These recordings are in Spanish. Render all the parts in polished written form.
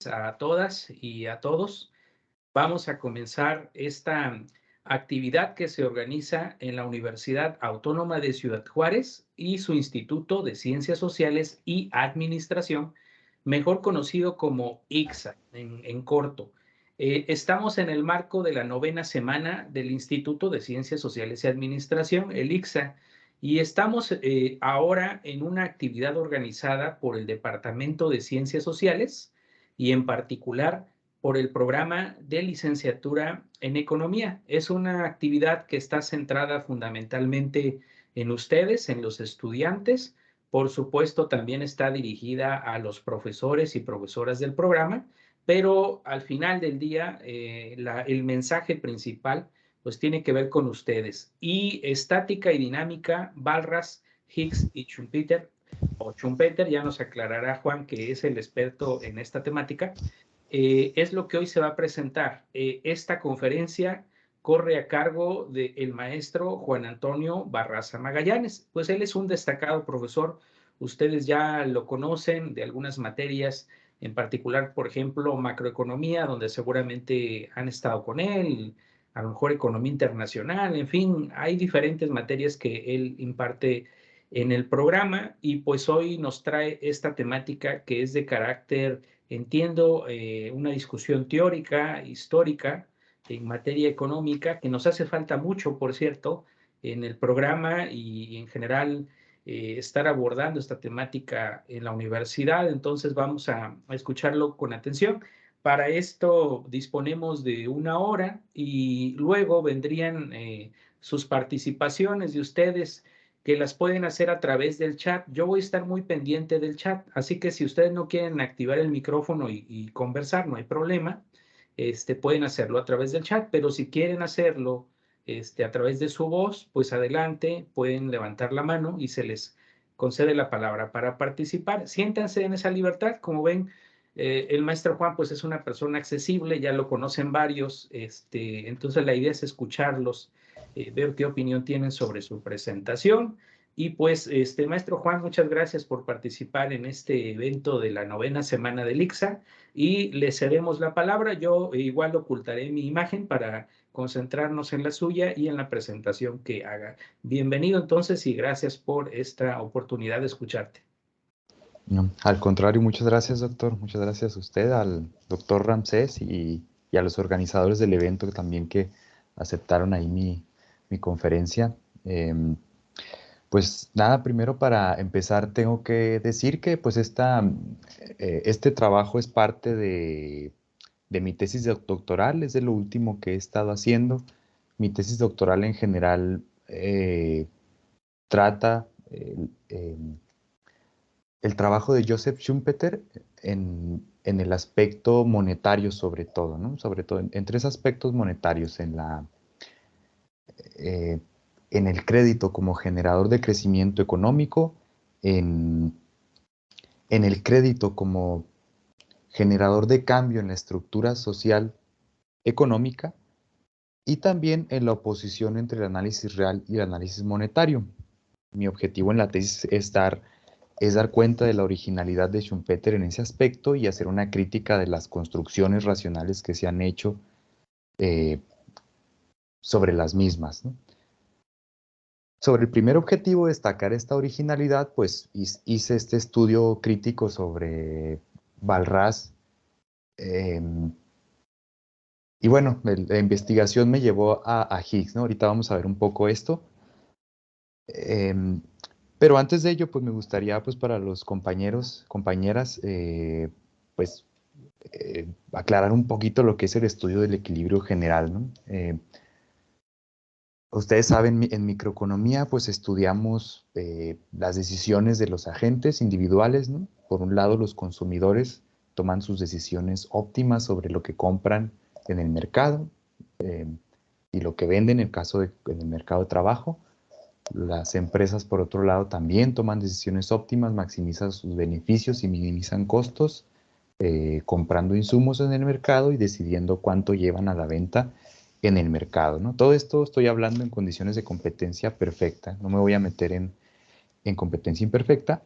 A todas y a todos. Vamos a comenzar esta actividad que se organiza en la Universidad Autónoma de Ciudad Juárez y su Instituto de Ciencias Sociales y Administración, mejor conocido como ICSA en corto. Estamos en el marco de la 9ª semana del Instituto de Ciencias Sociales y Administración, el ICSA, y estamos ahora en una actividad organizada por el Departamento de Ciencias Sociales y en particular por el programa de licenciatura en economía. Es una actividad que está centrada fundamentalmente en ustedes, en los estudiantes. Por supuesto, también está dirigida a los profesores y profesoras del programa, pero al final del día, el mensaje principal pues tiene que ver con ustedes. Y estática y dinámica, Walras, Higgs y Schumpeter, ya nos aclarará Juan, que es el experto en esta temática, es lo que hoy se va a presentar. Esta conferencia corre a cargo del maestro Juan Antonio Barraza Magallanes. Pues él es un destacado profesor. Ustedes ya lo conocen de algunas materias, en particular, por ejemplo, macroeconomía, donde seguramente han estado con él, a lo mejor economía internacional, en fin, hay diferentes materias que él imparte en el programa y pues hoy nos trae esta temática que es de carácter, entiendo, una discusión teórica, histórica, en materia económica, que nos hace falta mucho, por cierto, en el programa y en general estar abordando esta temática en la universidad. Entonces vamos a escucharlo con atención. Para esto disponemos de 1 hora y luego vendrían sus participaciones de ustedes, que las pueden hacer a través del chat. Yo voy a estar muy pendiente del chat, así que si ustedes no quieren activar el micrófono y conversar, no hay problema. Pueden hacerlo a través del chat, pero si quieren hacerlo a través de su voz, pues adelante, pueden levantar la mano y se les concede la palabra para participar. Siéntanse en esa libertad. Como ven, el maestro Juan pues es una persona accesible, ya lo conocen varios, entonces la idea es escucharlos, ver qué opinión tienen sobre su presentación. Y pues, maestro Juan, muchas gracias por participar en este evento de la 9ª semana del ICSA y le cedemos la palabra. Yo igual ocultaré mi imagen para concentrarnos en la suya y en la presentación que haga. Bienvenido entonces y gracias por esta oportunidad de escucharte. No, al contrario, muchas gracias, doctor. Muchas gracias a usted, al doctor Ramsés y a los organizadores del evento también que aceptaron ahí mi conferencia. Pues nada, primero para empezar tengo que decir que pues este trabajo es parte de mi tesis doctoral, es de lo último que he estado haciendo. Mi tesis doctoral en general trata el trabajo de Joseph Schumpeter en el aspecto monetario sobre todo, ¿no? Sobre todo en tres aspectos monetarios, eh, en el crédito como generador de crecimiento económico, en el crédito como generador de cambio en la estructura social económica y también en la oposición entre el análisis real y el análisis monetario. Mi objetivo en la tesis es dar cuenta de la originalidad de Schumpeter en ese aspecto y hacer una crítica de las construcciones racionales que se han hecho sobre las mismas, ¿no? Sobre el primer objetivo, destacar esta originalidad, pues hice este estudio crítico sobre Walras. Y bueno, la investigación me llevó a Higgs, ¿no? Ahorita vamos a ver un poco esto. Pero antes de ello, pues me gustaría, pues para los compañeros, compañeras, pues aclarar un poquito lo que es el estudio del equilibrio general, ¿no? Ustedes saben, en microeconomía, pues estudiamos las decisiones de los agentes individuales, ¿no? Por un lado, los consumidores toman sus decisiones óptimas sobre lo que compran en el mercado y lo que venden en el mercado de trabajo. Las empresas, por otro lado, también toman decisiones óptimas, maximizan sus beneficios y minimizan costos, comprando insumos en el mercado y decidiendo cuánto llevan a la venta en el mercado, ¿no? Todo esto estoy hablando en condiciones de competencia perfecta, no me voy a meter en competencia imperfecta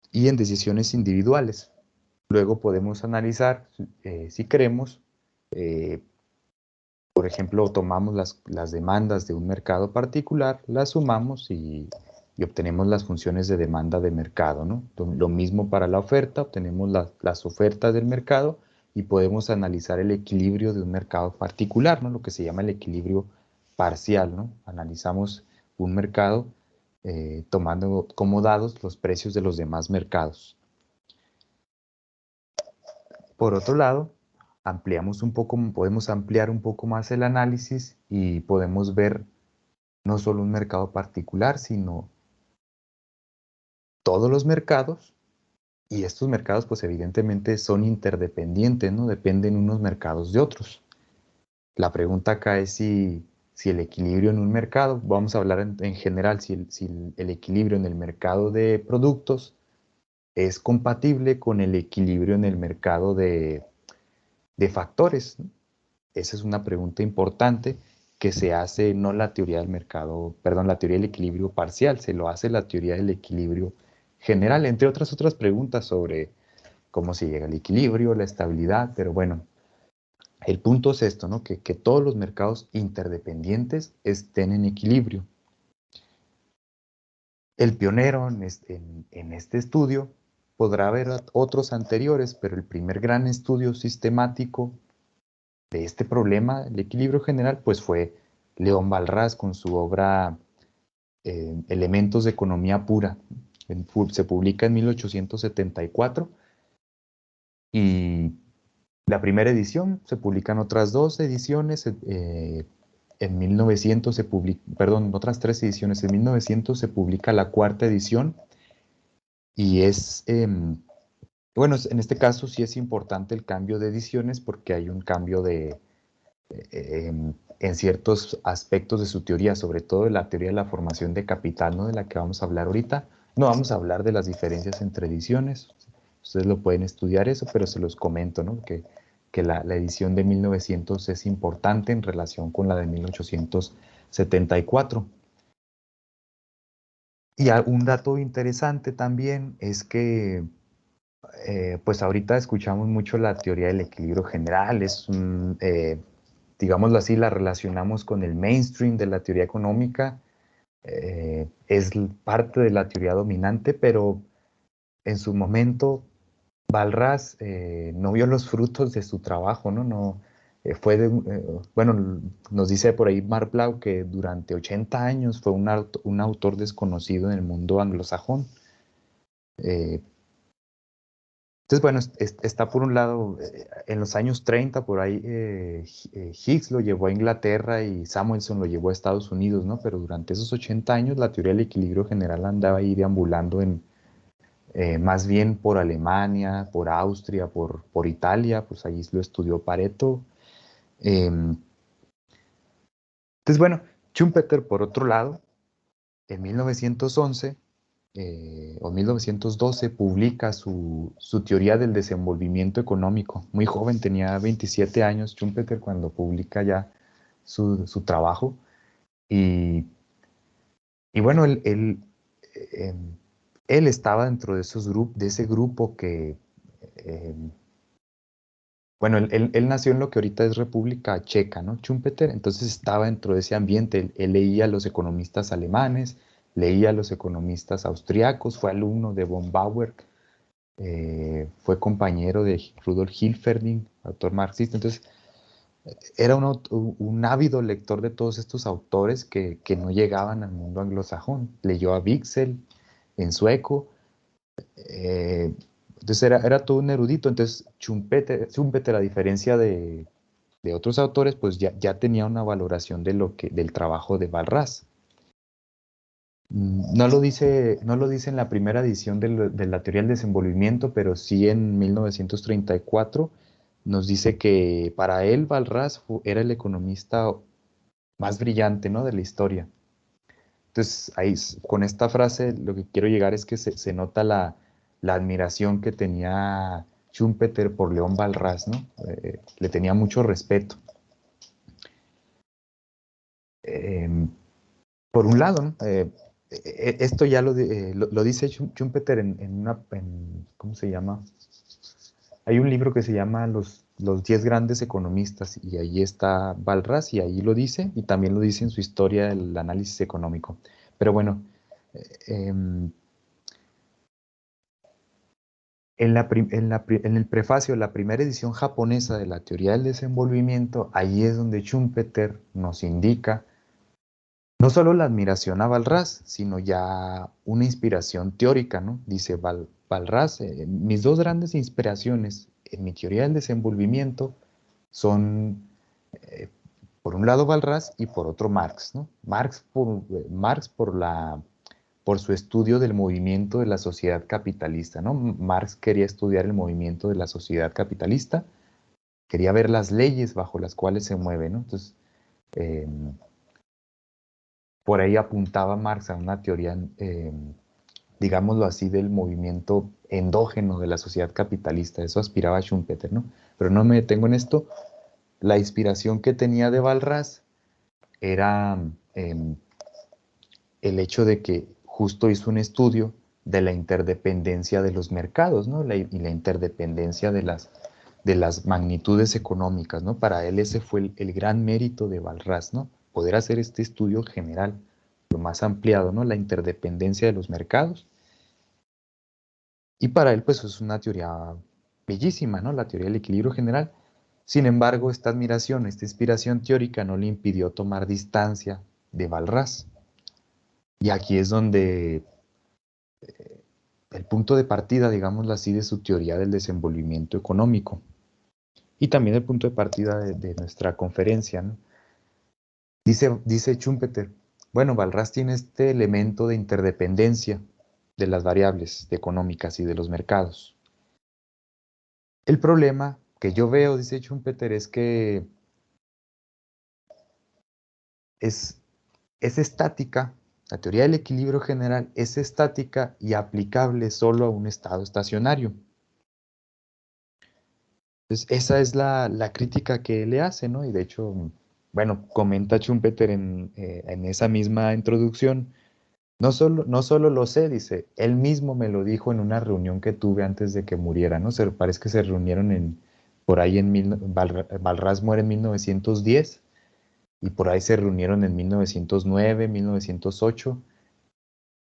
y en decisiones individuales. Luego podemos analizar, si queremos, por ejemplo, tomamos las demandas de un mercado particular, las sumamos y obtenemos las funciones de demanda de mercado, ¿no? Lo mismo para la oferta, obtenemos las ofertas del mercado y podemos analizar el equilibrio de un mercado particular, ¿no? Lo que se llama el equilibrio parcial, ¿no? Analizamos un mercado tomando como dados los precios de los demás mercados. Por otro lado, podemos ampliar un poco más el análisis y podemos ver no solo un mercado particular, sino todos los mercados, y estos mercados pues evidentemente son interdependientes, ¿no? Dependen unos mercados de otros. La pregunta acá es si el equilibrio en un mercado, vamos a hablar en general, si el equilibrio en el mercado de productos es compatible con el equilibrio en el mercado de factores, ¿no? Esa es una pregunta importante que se hace no la teoría del mercado, perdón, la teoría del equilibrio parcial, se lo hace la teoría del equilibrio general, entre otras preguntas sobre cómo se llega al equilibrio, la estabilidad, pero bueno, el punto es esto, ¿no? Que todos los mercados interdependientes estén en equilibrio. El pionero en este estudio, podrá haber otros anteriores, pero el primer gran estudio sistemático de este problema, el equilibrio general, pues fue León Walras con su obra Elementos de Economía Pura. Se publica en 1874 y la primera edición, se publican otras dos ediciones, en 1900 se publica, perdón, otras tres ediciones, en 1900 se publica la cuarta edición y bueno, en este caso sí es importante el cambio de ediciones porque hay un cambio en ciertos aspectos de su teoría, sobre todo de la teoría de la formación de capital, ¿no? De la que vamos a hablar ahorita. No vamos a hablar de las diferencias entre ediciones, ustedes lo pueden estudiar eso, pero se los comento, ¿no? Que la edición de 1900 es importante en relación con la de 1874. Y un dato interesante también es que pues ahorita escuchamos mucho la teoría del equilibrio general, digámoslo así, la relacionamos con el mainstream de la teoría económica, es parte de la teoría dominante, pero en su momento Walras no vio los frutos de su trabajo, ¿no? No bueno, nos dice por ahí Mark Blau que durante 80 años fue un autor desconocido en el mundo anglosajón. Eh, Entonces, bueno, está por un lado, en los años 30, por ahí, Higgs lo llevó a Inglaterra y Samuelson lo llevó a Estados Unidos, ¿no? Pero durante esos 80 años la teoría del equilibrio general andaba ahí deambulando más bien por Alemania, por Austria, por Italia, pues ahí lo estudió Pareto. Entonces, bueno, Schumpeter, por otro lado, en 1911 o 1912 publica su teoría del desenvolvimiento económico. Muy joven, tenía 27 años Schumpeter cuando publica ya su trabajo. Y bueno, eh, él estaba dentro de de ese grupo que, eh, bueno, él nació en lo que ahorita es República Checa, ¿no? Schumpeter, entonces estaba dentro de ese ambiente. Él leía a los economistas alemanes, leía a los economistas austriacos, fue alumno de von Bauer, fue compañero de Rudolf Hilferding, autor marxista. Entonces, era un ávido lector de todos estos autores que no llegaban al mundo anglosajón. Leyó a Wicksell en sueco. Entonces, era todo un erudito. Entonces, Schumpeter, a diferencia de otros autores, pues ya tenía una valoración del trabajo de Walras. No lo dice en la primera edición de la teoría del desenvolvimiento, pero sí en 1934 nos dice que para él Walras era el economista más brillante, ¿no? De la historia. Entonces, ahí, con esta frase, lo que quiero llegar es que se nota la admiración que tenía Schumpeter por León Walras, ¿no? Le tenía mucho respeto. Em, por un lado, ¿no? Esto ya lo dice Schumpeter ¿cómo se llama? Hay un libro que se llama Los 10 grandes economistas y ahí está Balras y ahí lo dice y también lo dice en su historia del análisis económico. Pero bueno, em, en el prefacio, la primera edición japonesa de la teoría del desenvolvimiento, ahí es donde Schumpeter nos indica no solo la admiración a Balras, sino ya una inspiración teórica, ¿no? Dice Balras, mis dos grandes inspiraciones en mi teoría del desenvolvimiento son, eh, por un lado Balras y por otro Marx, ¿no? Marx por su estudio del movimiento de la sociedad capitalista, ¿no? Marx quería estudiar el movimiento de la sociedad capitalista, quería ver las leyes bajo las cuales se mueve, ¿no? Entonces, eh, por ahí apuntaba Marx a una teoría, digámoslo así, del movimiento endógeno de la sociedad capitalista. Eso aspiraba a Schumpeter, ¿no? Pero no me detengo en esto. La inspiración que tenía de Balras era eh, el hecho de que justo hizo un estudio de la interdependencia de los mercados, ¿no? Y la interdependencia de las magnitudes económicas, ¿no? Para él ese fue el gran mérito de Balras, ¿no? Poder hacer este estudio general, lo más ampliado, ¿no? La interdependencia de los mercados. Y para él, pues, es una teoría bellísima, ¿no? La teoría del equilibrio general. Sin embargo, esta admiración, esta inspiración teórica no le impidió tomar distancia de Balras. Y aquí es donde el punto de partida, digámoslo así, de su teoría del desenvolvimiento económico. Y también el punto de partida de nuestra conferencia, ¿no? Dice Schumpeter, bueno, Balras tiene este elemento de interdependencia de las variables económicas y de los mercados. El problema que yo veo, dice Schumpeter, es que es, es estática, la teoría del equilibrio general es estática y aplicable solo a un estado estacionario. Entonces, esa es la crítica que le hace, ¿no? Y de hecho, bueno, comenta Schumpeter en esa misma introducción, no solo lo sé, dice, él mismo me lo dijo en una reunión que tuve antes de que muriera, ¿no? Parece que se reunieron por ahí Balras muere en 1910 y por ahí se reunieron en 1909, 1908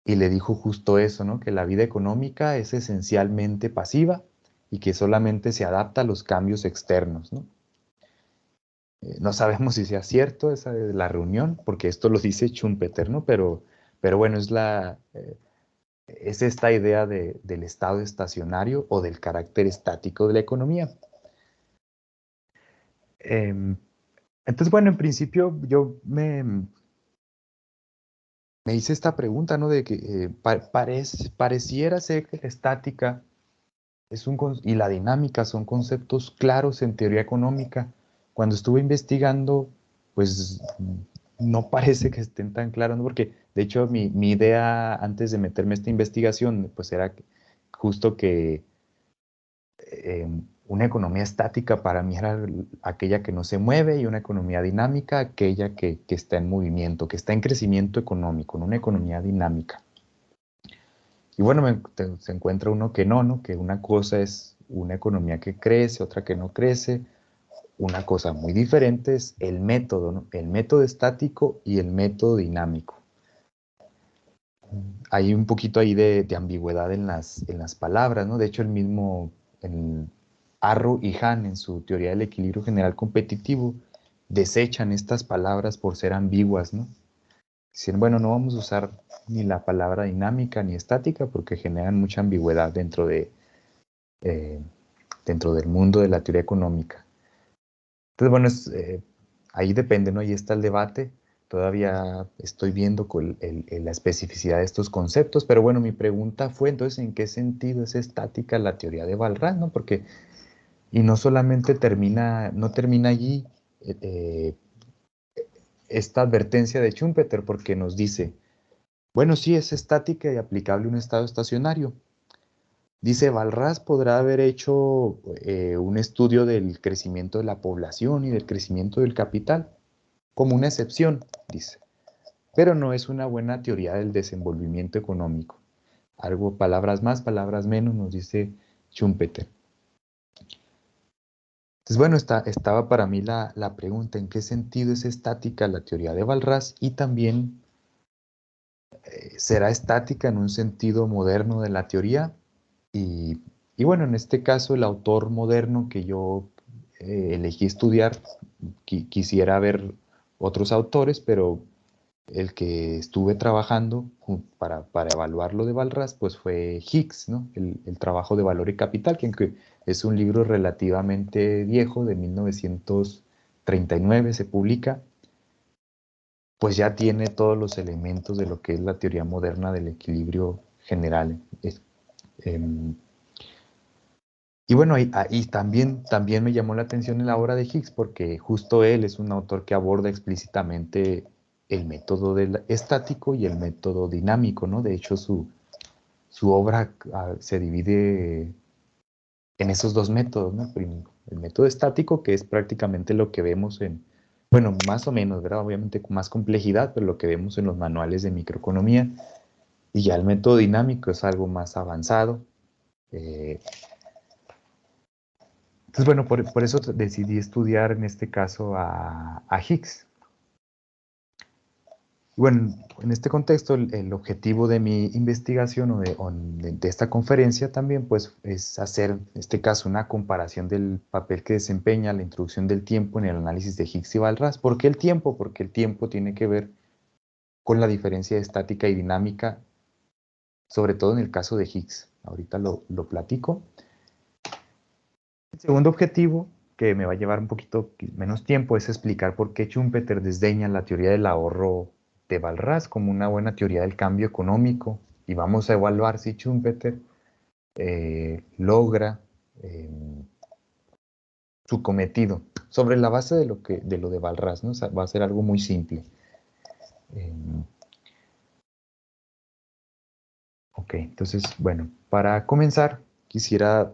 y le dijo justo eso, ¿no? Que la vida económica es esencialmente pasiva y que solamente se adapta a los cambios externos, ¿no? No sabemos si sea cierto esa de la reunión, porque esto lo dice Schumpeter, ¿no? Pero bueno, es esta idea del estado estacionario o del carácter estático de la economía. Em, entonces, bueno, en principio yo me hice esta pregunta, ¿no? De que pareciera ser que la estática y la dinámica son conceptos claros en teoría económica. Cuando estuve investigando, pues no parece que estén tan claros, ¿no? Porque de hecho mi idea antes de meterme a esta investigación, pues era justo que eh, una economía estática para mí era aquella que no se mueve y una economía dinámica aquella que está en movimiento, que está en crecimiento económico, ¿no? Una economía dinámica. Y bueno, se encuentra uno que no, ¿no? Que una cosa es una economía que crece, otra que no crece. Una cosa muy diferente es el método, ¿no? El método estático y el método dinámico. Hay un poquito ahí de ambigüedad en las palabras, ¿no? De hecho, el mismo Arrow y Hahn, en su teoría del equilibrio general competitivo, desechan estas palabras por ser ambiguas, ¿no? Dicen, bueno, no vamos a usar ni la palabra dinámica ni estática porque generan mucha ambigüedad eh, dentro del mundo de la teoría económica. Entonces, bueno, ahí depende, ¿no? Ahí está el debate. Todavía estoy viendo la especificidad de estos conceptos, pero bueno, mi pregunta fue entonces, ¿en qué sentido es estática la teoría de Balras, ¿no? Porque, y no solamente no termina allí esta advertencia de Schumpeter, porque nos dice, bueno, sí, es estática y aplicable a un estado estacionario. Dice, Balras podrá haber hecho un estudio del crecimiento de la población y del crecimiento del capital, como una excepción, dice, pero no es una buena teoría del desenvolvimiento económico. Algo, palabras más, palabras menos, nos dice Schumpeter. Entonces, bueno, estaba para mí la pregunta, ¿en qué sentido es estática la teoría de Walras? Y también, ¿será estática en un sentido moderno de la teoría? Y, y bueno, en este caso, el autor moderno que yo elegí estudiar, quisiera ver otros autores, pero el que estuve trabajando para evaluar lo de Walras, pues fue Higgs, ¿no? El trabajo de Valor y Capital, que es un libro relativamente viejo, de 1939 se publica, pues ya tiene todos los elementos de lo que es la teoría moderna del equilibrio general. Em, y bueno, y también me llamó la atención en la obra de Higgs, porque justo él es un autor que aborda explícitamente el método estático y el método dinámico, ¿no? De hecho, su obra se divide en esos dos métodos, ¿no? El método estático, que es prácticamente lo que vemos bueno, más o menos, ¿verdad? Obviamente con más complejidad, pero lo que vemos en los manuales de microeconomía. Y ya el método dinámico es algo más avanzado. eh, Entonces, bueno, por eso decidí estudiar en este caso a Higgs. Bueno, en este contexto, el objetivo de mi investigación o de esta conferencia también, pues, es hacer, en este caso, una comparación del papel que desempeña la introducción del tiempo en el análisis de Higgs y Walras. ¿Por qué el tiempo? Porque el tiempo tiene que ver con la diferencia de estática y dinámica, sobre todo en el caso de Higgs. Ahorita lo platico. El segundo objetivo, que me va a llevar un poquito menos tiempo, es explicar por qué Schumpeter desdeña la teoría del ahorro de Walras como una buena teoría del cambio económico. Y vamos a evaluar si Schumpeter logra eh, su cometido sobre la base de lo de Walras, ¿no? O sea, va a ser algo muy simple. Eh, ok, entonces, bueno, para comenzar, quisiera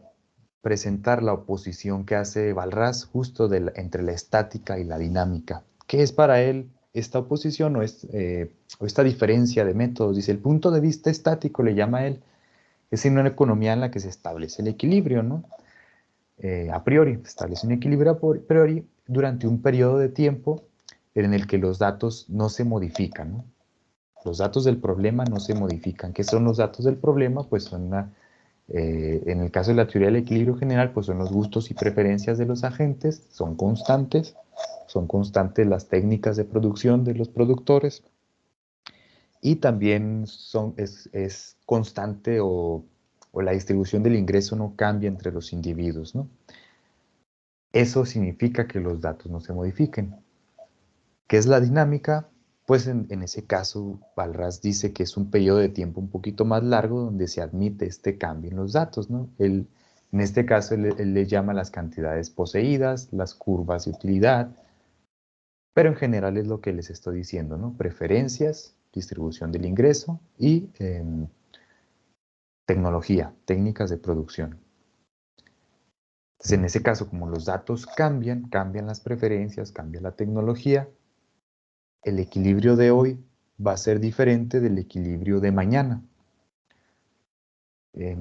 presentar la oposición que hace Walras justo entre la estática y la dinámica. ¿Qué es para él esta oposición o esta diferencia de métodos? Dice, el punto de vista estático, le llama él, es en una economía en la que se establece el equilibrio, ¿no? A priori, se establece un equilibrio a priori durante un periodo de tiempo en el que los datos no se modifican, ¿no? Los datos del problema no se modifican. ¿Qué son los datos del problema? Pues son en el caso de la teoría del equilibrio general, pues son los gustos y preferencias de los agentes, son constantes las técnicas de producción de los productores y también es constante o la distribución del ingreso no cambia entre los individuos, ¿no? Eso significa que los datos no se modifiquen. ¿Qué es la dinámica? Pues en ese caso, Walras dice que es un periodo de tiempo un poquito más largo donde se admite este cambio en los datos, ¿no? En este caso, él le llama las cantidades poseídas, las curvas de utilidad, pero en general es lo que les estoy diciendo, ¿no? Preferencias, distribución del ingreso y tecnología, técnicas de producción. Entonces, en ese caso, como los datos cambian las preferencias, cambia la tecnología, el equilibrio de hoy va a ser diferente del equilibrio de mañana. Eh,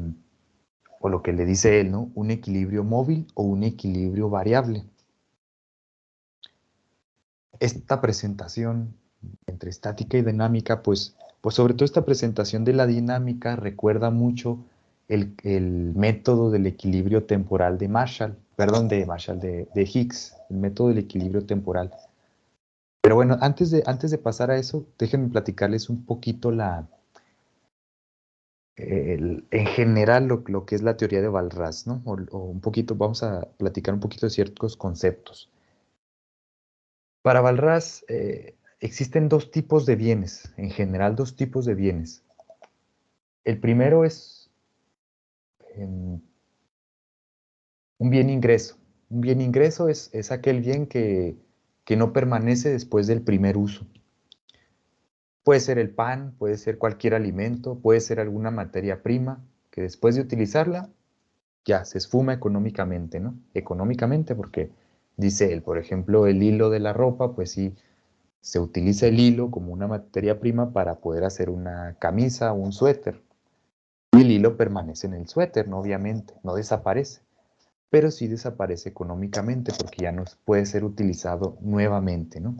o lo que le dice él, ¿no? Un equilibrio móvil o un equilibrio variable. Esta presentación entre estática y dinámica, pues sobre todo esta presentación de la dinámica recuerda mucho el método del equilibrio temporal de Marshall, perdón, de Higgs, el método del equilibrio temporal. Pero bueno, antes de pasar a eso, déjenme platicarles un poquito en general lo que es la teoría de Walras, ¿no? O un poquito, vamos a platicar un poquito de ciertos conceptos. Para Walras existen dos tipos de bienes, en general dos tipos de bienes. El primero es em, un bien ingreso. Un bien ingreso es aquel bien que no permanece después del primer uso. Puede ser el pan, puede ser cualquier alimento, puede ser alguna materia prima que después de utilizarla ya se esfuma económicamente, ¿no? Económicamente porque dice él, por ejemplo, el hilo de la ropa, pues sí, se utiliza el hilo como una materia prima para poder hacer una camisa o un suéter. Y el hilo permanece en el suéter, ¿no? Obviamente, no desaparece. pero sí desaparece económicamente porque ya no puede ser utilizado nuevamente, ¿no?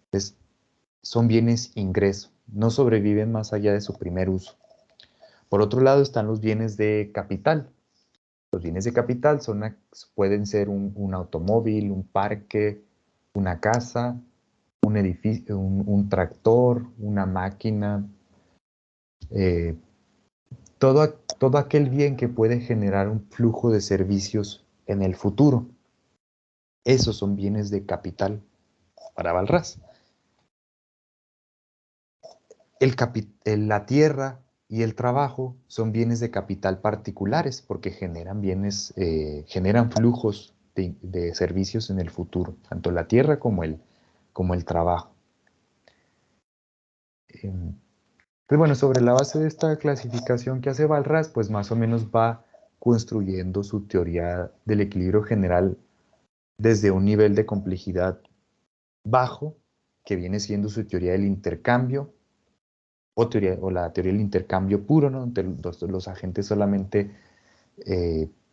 Entonces, son bienes ingreso, no sobreviven más allá de su primer uso. Por otro lado están los bienes de capital. Los bienes de capital pueden ser un automóvil, un parque, una casa, un edificio, un tractor, una máquina, eh, todo aquel bien que puede generar un flujo de servicios en el futuro. Esos son bienes de capital para Balraz. La tierra y el trabajo son bienes de capital particulares porque generan flujos de servicios en el futuro, tanto la tierra como el trabajo. Pues bueno, sobre la base de esta clasificación que hace Balraz, pues más o menos va construyendo su teoría del equilibrio general desde un nivel de complejidad bajo, que viene siendo su teoría del intercambio, o la teoría del intercambio puro, ¿no? Donde los agentes solamente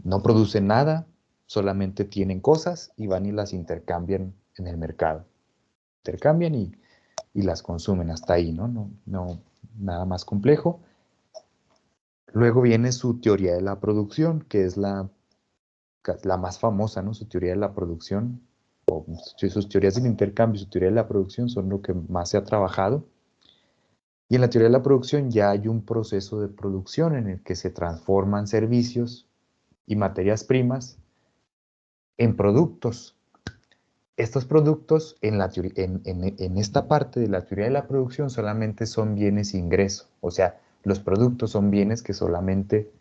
no producen nada, solamente tienen cosas y van y las intercambian en el mercado. Intercambian y las consumen hasta ahí, ¿no? No, nada más complejo. Luego viene su teoría de la producción, que es la más famosa, ¿no? Su teoría de la producción, o sus teorías del intercambio, su teoría de la producción son lo que más se ha trabajado. Y en la teoría de la producción ya hay un proceso de producción en el que se transforman servicios y materias primas en productos. Estos productos en esta parte de la teoría de la producción solamente son bienes ingreso. O sea, los productos son bienes que solamente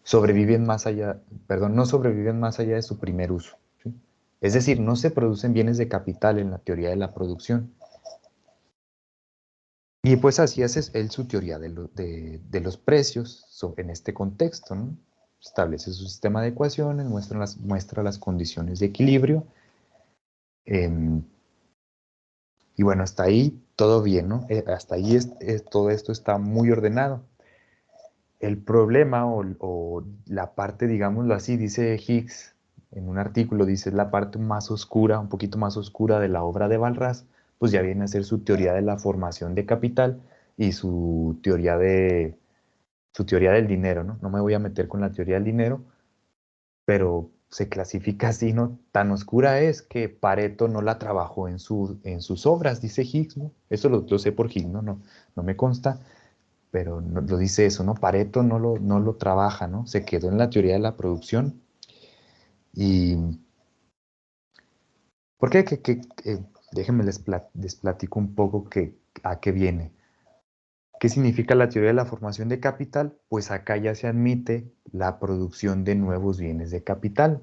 sobreviven más allá, perdón, no sobreviven más allá de su primer uso, ¿sí? Es decir, no se producen bienes de capital en la teoría de la producción. Y pues así hace él su teoría de los precios en este contexto, ¿no? Establece su sistema de ecuaciones, muestra las condiciones de equilibrio. Y bueno, hasta ahí todo bien, ¿no? Hasta ahí todo esto está muy ordenado. El problema o la parte, digámoslo así, dice Higgs en un artículo, dice, es la parte más oscura, un poquito más oscura de la obra de Balraz, pues ya viene a ser su teoría de la formación de capital y su teoría del dinero, ¿no? No me voy a meter con la teoría del dinero, pero se clasifica así, ¿no? Tan oscura es que Pareto no la trabajó en sus obras, dice Higgs, ¿no? Eso lo sé por Higgs, ¿no? No me consta, pero lo dice eso, ¿no? Pareto no lo trabaja, ¿no? Se quedó en la teoría de la producción. ¿Y por qué? Déjenme les platico un poco a qué viene. ¿Qué significa la teoría de la formación de capital? Pues acá ya se admite la producción de nuevos bienes de capital.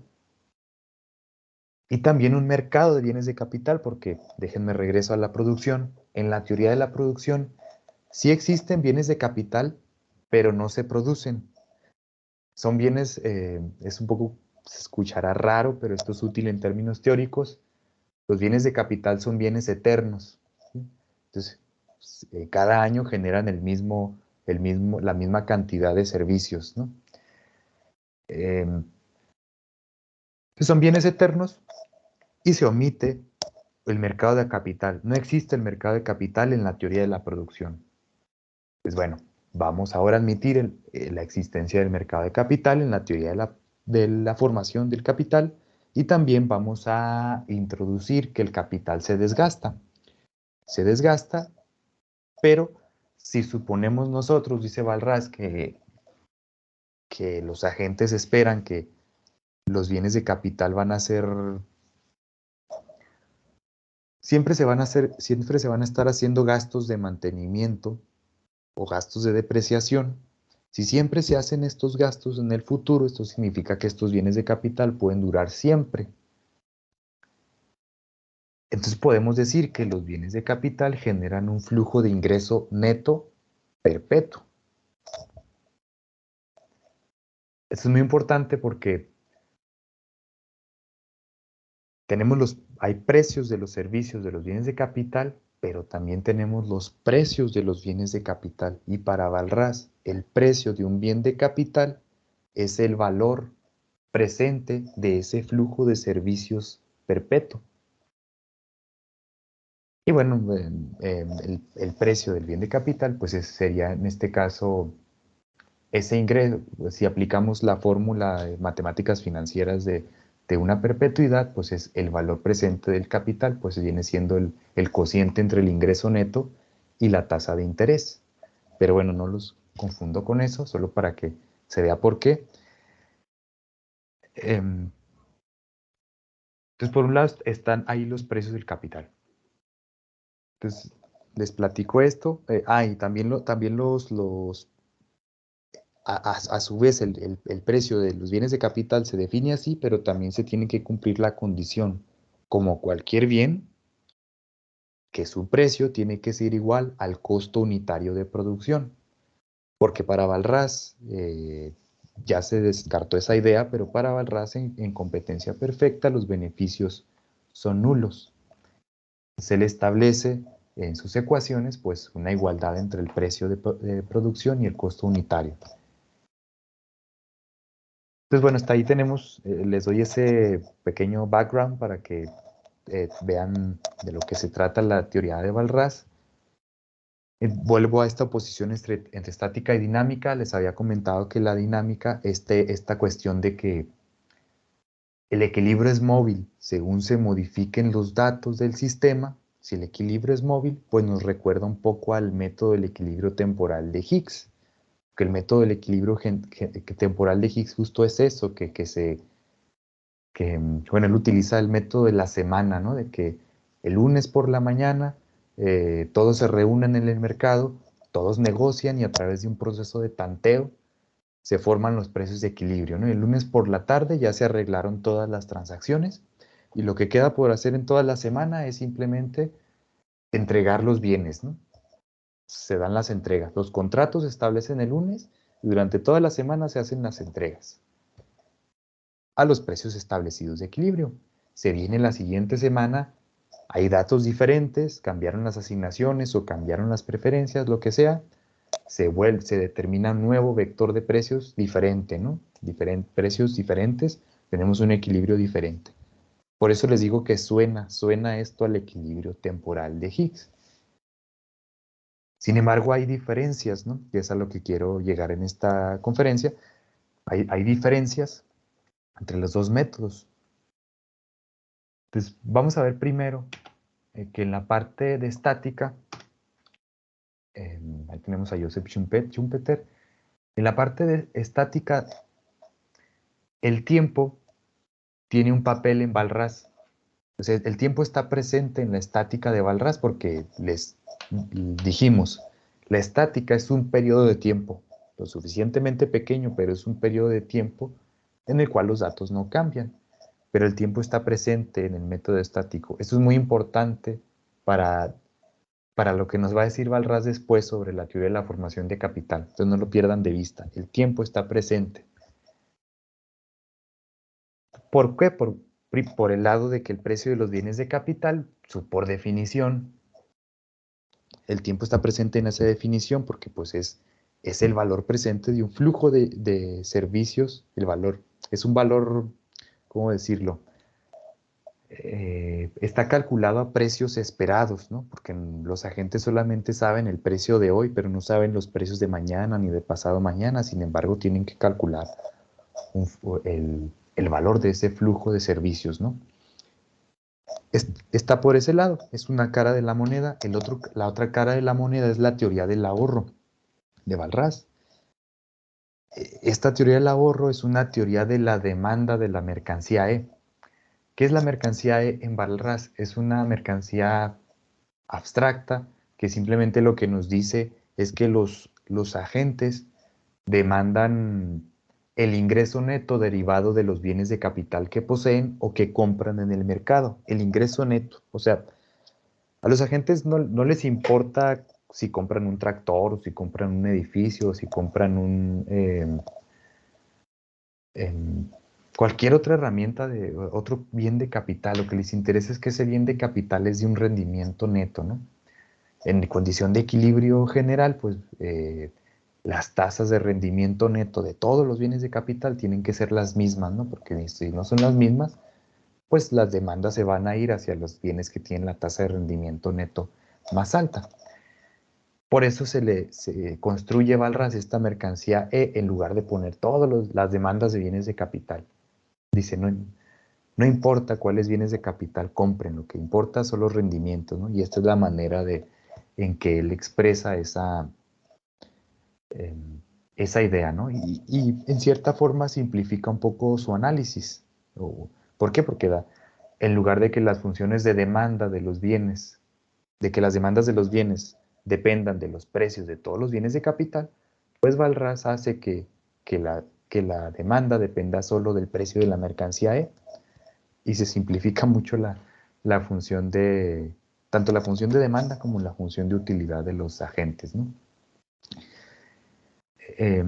Y también un mercado de bienes de capital, porque déjenme regreso a la producción. En la teoría de la producción sí existen bienes de capital, pero no se producen. Son bienes, es un poco, se escuchará raro, pero esto es útil en términos teóricos. Los bienes de capital son bienes eternos, ¿sí? Entonces, cada año generan la misma cantidad de servicios, ¿no? Son bienes eternos y se omite el mercado de capital. No existe el mercado de capital en la teoría de la producción. Pues bueno, vamos ahora a admitir la existencia del mercado de capital en la teoría de la formación del capital y también vamos a introducir que el capital se desgasta. Se desgasta, pero si suponemos nosotros, dice Balraz, que los agentes esperan que los bienes de capital van a ser, siempre se van a estar haciendo gastos de mantenimiento o gastos de depreciación. Si siempre se hacen estos gastos en el futuro, esto significa que estos bienes de capital pueden durar siempre. Entonces podemos decir que los bienes de capital generan un flujo de ingreso neto perpetuo. Esto es muy importante porque hay precios de los servicios de los bienes de capital, pero también tenemos los precios de los bienes de capital. Y para Balraz, el precio de un bien de capital es el valor presente de ese flujo de servicios perpetuo. Y bueno, el precio del bien de capital, pues sería en este caso ese ingreso. Si aplicamos la fórmula de matemáticas financieras de una perpetuidad, pues es el valor presente del capital, pues viene siendo el cociente entre el ingreso neto y la tasa de interés. Pero bueno, no los confundo con eso, solo para que se vea por qué. Entonces, por un lado están ahí los precios del capital. Entonces, les platico esto. Y también, a su vez, el precio de los bienes de capital se define así, pero también se tiene que cumplir la condición, como cualquier bien, que su precio tiene que ser igual al costo unitario de producción. Porque para Walras ya se descartó esa idea, pero para Walras en competencia perfecta los beneficios son nulos. Se le establece en sus ecuaciones pues una igualdad entre el precio de producción y el costo unitario. Entonces, bueno, hasta ahí tenemos, les doy ese pequeño background para que vean de lo que se trata la teoría de Walras. Vuelvo a esta oposición entre estática y dinámica. Les había comentado que la dinámica, esta cuestión de que el equilibrio es móvil según se modifiquen los datos del sistema. Si el equilibrio es móvil, pues nos recuerda un poco al método del equilibrio temporal de Higgs. Que el método del equilibrio temporal de Higgs justo es eso, bueno, él utiliza el método de la semana, ¿no? De que el lunes por la mañana todos se reúnen en el mercado, todos negocian y a través de un proceso de tanteo se forman los precios de equilibrio, ¿no? El lunes por la tarde ya se arreglaron todas las transacciones y lo que queda por hacer en toda la semana es simplemente entregar los bienes, ¿no? Se dan las entregas. Los contratos se establecen el lunes y durante toda la semana se hacen las entregas a los precios establecidos de equilibrio. Se viene la siguiente semana, hay datos diferentes, cambiaron las asignaciones o cambiaron las preferencias, lo que sea, se determina un nuevo vector de precios diferente, ¿no? Precios diferentes, tenemos un equilibrio diferente. Por eso les digo que suena esto al equilibrio temporal de Higgs. Sin embargo, hay diferencias, ¿no? Y es a lo que quiero llegar en esta conferencia. Hay diferencias entre los dos métodos. Entonces, vamos a ver primero que en la parte de estática, ahí tenemos a Joseph Schumpeter, en la parte de estática, el tiempo tiene un papel en Walras. Entonces, el tiempo está presente en la estática de Walras porque les dijimos, la estática es un periodo de tiempo, lo suficientemente pequeño, pero es un periodo de tiempo en el cual los datos no cambian. Pero el tiempo está presente en el método estático. Esto es muy importante para lo que nos va a decir Walras después sobre la teoría de la formación de capital. Entonces no lo pierdan de vista. El tiempo está presente. ¿Por qué? Por el lado de que el precio de los bienes de capital, por definición, el tiempo está presente en esa definición porque pues es el valor presente de un flujo de servicios. El valor es un valor, ¿cómo decirlo? Está calculado a precios esperados, ¿no? Porque los agentes solamente saben el precio de hoy, pero no saben los precios de mañana ni de pasado mañana. Sin embargo, tienen que calcular el valor de ese flujo de servicios, ¿no? Está por ese lado, es una cara de la moneda. La otra cara de la moneda es la teoría del ahorro de Walras. Esta teoría del ahorro es una teoría de la demanda de la mercancía E. ¿Qué es la mercancía E en Walras? Es una mercancía abstracta que simplemente lo que nos dice es que los agentes demandan el ingreso neto derivado de los bienes de capital que poseen o que compran en el mercado. El ingreso neto. O sea, a los agentes no les importa si compran un tractor o si compran un edificio o si compran cualquier otra herramienta de otro bien de capital. Lo que les interesa es que ese bien de capital es de un rendimiento neto, ¿no? En condición de equilibrio general, pues las tasas de rendimiento neto de todos los bienes de capital tienen que ser las mismas, ¿no? Porque si no son las mismas, pues las demandas se van a ir hacia los bienes que tienen la tasa de rendimiento neto más alta. Por eso se construye Balras esta mercancía E en lugar de poner todas las demandas de bienes de capital. Dice, no importa cuáles bienes de capital compren, lo que importa son los rendimientos, ¿no? Y esta es la manera en que él expresa eh, esa idea, ¿no? Y en cierta forma simplifica un poco su análisis. ¿Por qué? Porque en lugar de que las funciones de demanda de los bienes, de que las demandas de los bienes dependan de los precios de todos los bienes de capital, pues Balras hace que la demanda dependa solo del precio de la mercancía E y se simplifica mucho la función tanto la función de demanda como la función de utilidad de los agentes, ¿no? Eh,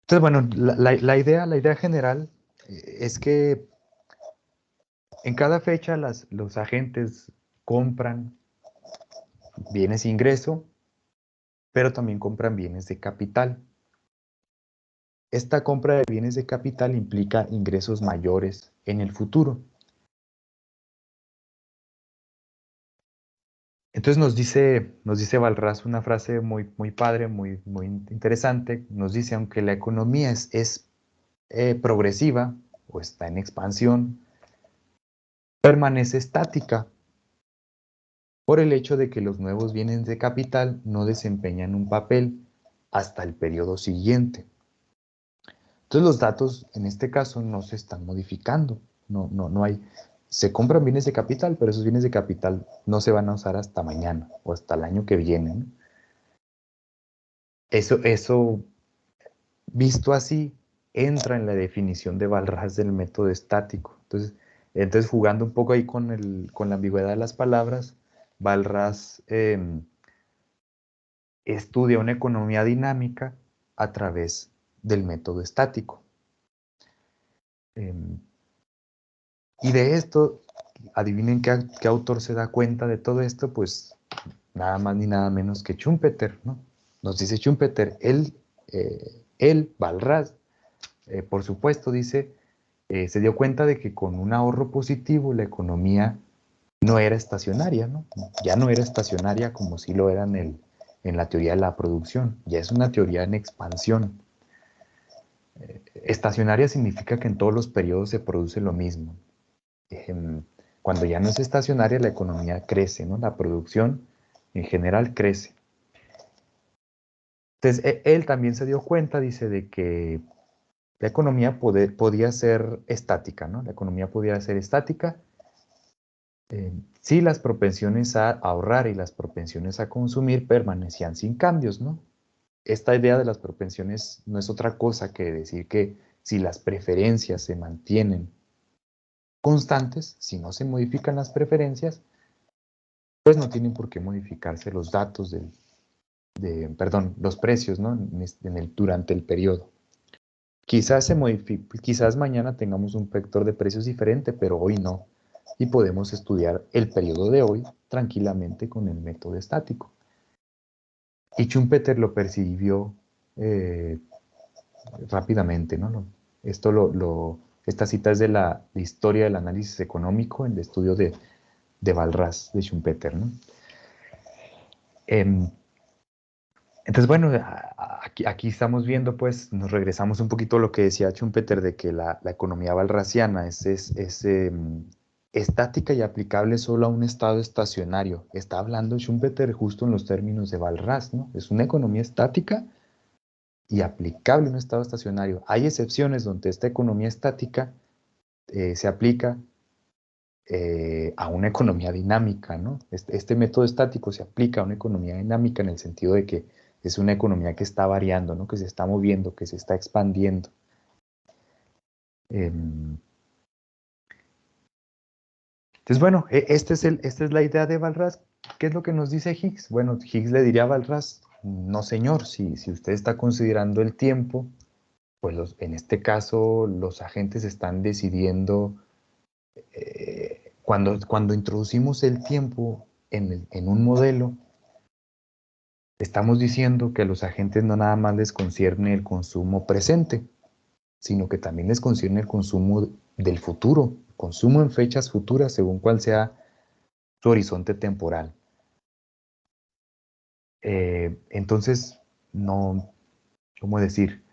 entonces, bueno, la idea general es que en cada fecha los agentes compran bienes de ingreso, pero también compran bienes de capital. Esta compra de bienes de capital implica ingresos mayores en el futuro. Entonces nos dice Balras una frase muy, muy padre, muy, muy interesante. Nos dice, aunque la economía es progresiva o está en expansión, permanece estática por el hecho de que los nuevos bienes de capital no desempeñan un papel hasta el periodo siguiente. Entonces los datos en este caso no se están modificando, no hay, se compran bienes de capital, pero esos bienes de capital no se van a usar hasta mañana o hasta el año que viene, ¿no? Eso visto así entra en la definición de Balras del método estático. Entonces jugando un poco ahí con la ambigüedad de las palabras, Balras estudia una economía dinámica a través del método estático. Eh, y de esto, adivinen qué autor se da cuenta de todo esto, pues nada más ni nada menos que Schumpeter, ¿no? Nos dice Schumpeter, Balras, por supuesto, dice, se dio cuenta de que con un ahorro positivo la economía no era estacionaria, ¿no? Ya no era estacionaria como si lo era en la teoría de la producción, ya es una teoría en expansión. Estacionaria significa que en todos los periodos se produce lo mismo. Cuando ya no es estacionaria, la economía crece, ¿no? La producción en general crece. Entonces, él también se dio cuenta, dice, de que la economía podía ser estática, ¿no? La economía podía ser estática si las propensiones a ahorrar y las propensiones a consumir permanecían sin cambios, ¿no? Esta idea de las propensiones no es otra cosa que decir que si las preferencias se mantienen constantes, si no se modifican las preferencias, pues no tienen por qué modificarse los datos perdón, los precios, ¿no? Durante el periodo. Quizás mañana tengamos un vector de precios diferente, pero hoy no. Y podemos estudiar el periodo de hoy tranquilamente con el método estático. Y Schumpeter lo percibió rápidamente, ¿no? Esta cita es de la historia del análisis económico, en el estudio de Balras, de Schumpeter, ¿no? Entonces, bueno, aquí estamos viendo, pues, nos regresamos un poquito a lo que decía Schumpeter de que la economía balrasiana es estática y aplicable solo a un estado estacionario. Está hablando Schumpeter justo en los términos de Balras, ¿no? Es una economía estática y aplicable a un estado estacionario. Hay excepciones donde esta economía estática se aplica a una economía dinámica, ¿no? Este método estático se aplica a una economía dinámica en el sentido de que es una economía que está variando, ¿no? Que se está moviendo, que se está expandiendo. Entonces, bueno, esta es la idea de Balras. ¿Qué es lo que nos dice Higgs? Bueno, Higgs le diría a Balras, no señor, si usted está considerando el tiempo, pues en este caso los agentes están decidiendo, cuando introducimos el tiempo en un modelo, Estamos diciendo que a los agentes no nada más les concierne el consumo presente, sino que también les concierne el consumo del futuro, consumo en fechas futuras según cuál sea su horizonte temporal. Entonces, no, ¿cómo decir?